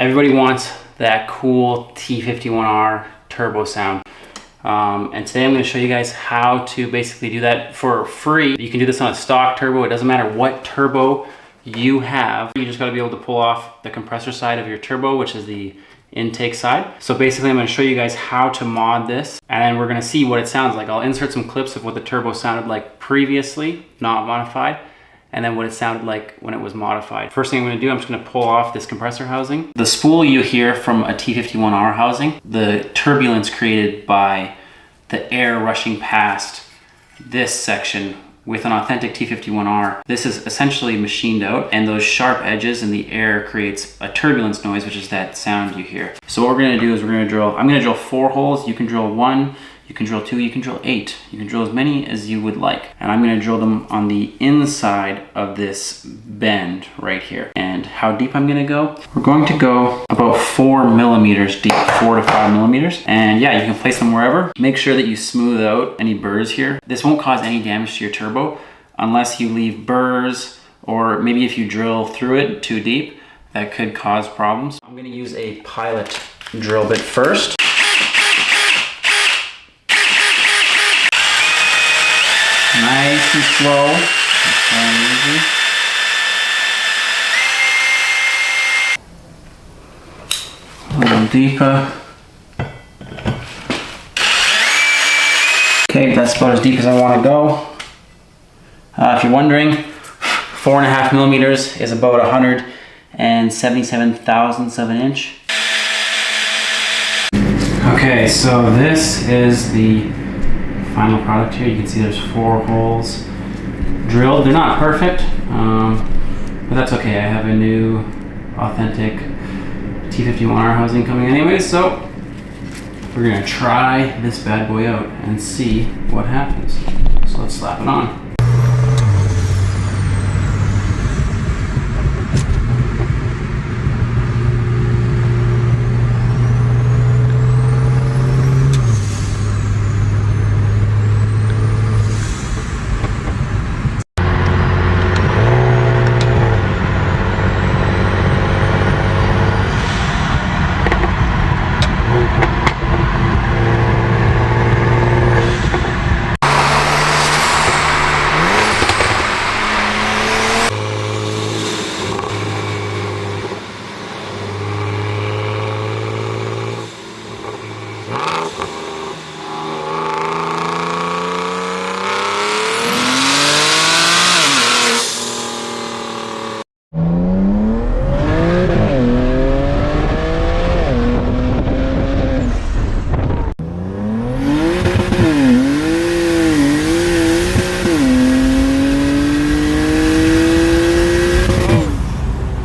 Everybody wants that cool T51R turbo sound. And today I'm going to show you guys how to basically do that for free. You can do this on a stock turbo. It doesn't matter what turbo you have. You just got to be able to pull off the compressor side of your turbo, which is the intake side. So basically I'm going to show you guys how to mod this, and then we're going to see what it sounds like. I'll insert some clips of what the turbo sounded like previously, not modified, and then what it sounded like when it was modified. First thing I'm going to do, I'm just going to pull off this compressor housing. The spool you hear from a T51R housing, the turbulence created by the air rushing past this section with an authentic T51R, this is essentially machined out, and those sharp edges in the air creates a turbulence noise, which is that sound you hear. So what we're going to do is I'm going to drill 4 holes. You can drill 1, you can drill 2, you can drill 8. You can drill as many as you would like. And I'm going to drill them on the inside of this bend right here. And how deep I'm going to go? We're going to go about 4 millimeters deep, 4 to 5 millimeters. And yeah, you can place them wherever. Make sure that you smooth out any burrs here. This won't cause any damage to your turbo unless you leave burrs, or maybe if you drill through it too deep, that could cause problems. I'm going to use a pilot drill bit first. Nice and slow, and easy. A little deeper. Okay, that's about as deep as I want to go. If you're wondering, 4.5 millimeters is about 177 thousandths of an inch. Okay, so this is the final product here. You can see there's 4 holes drilled. They're not perfect, but that's okay. I have a new authentic T51R housing coming anyway, so we're gonna try this bad boy out and see what happens. So let's slap it on.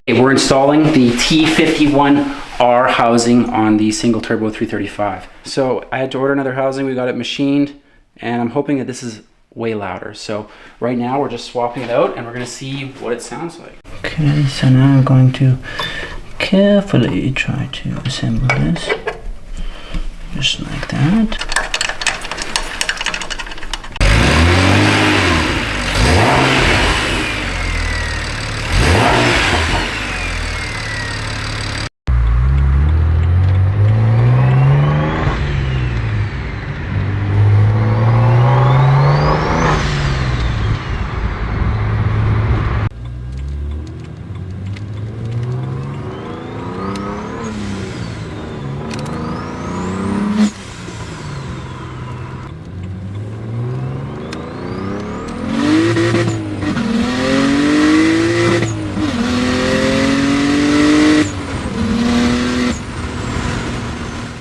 We're installing the T51R housing on the single turbo 335. So I had to order another housing. We got it machined, and I'm hoping that this is way louder. So right now we're just swapping it out, and we're going to see what it sounds like. Okay, so now I'm going to carefully try to assemble this, just like that.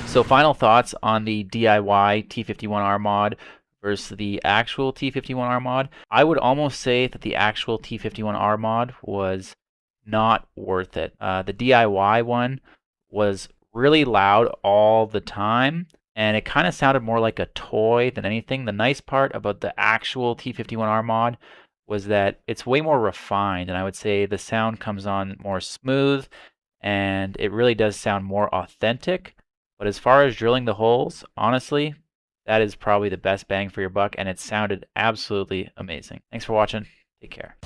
So final thoughts on the DIY T51R mod versus the actual T51R mod. I would almost say that the actual T51R mod was not worth it. The DIY one was really loud all the time, and it kind of sounded more like a toy than anything. The nice part about the actual T51R mod was that it's way more refined, and I would say the sound comes on more smooth, and it really does sound more authentic. But as far as drilling the holes, honestly, that is probably the best bang for your buck, and it sounded absolutely amazing. Thanks for watching. Take care.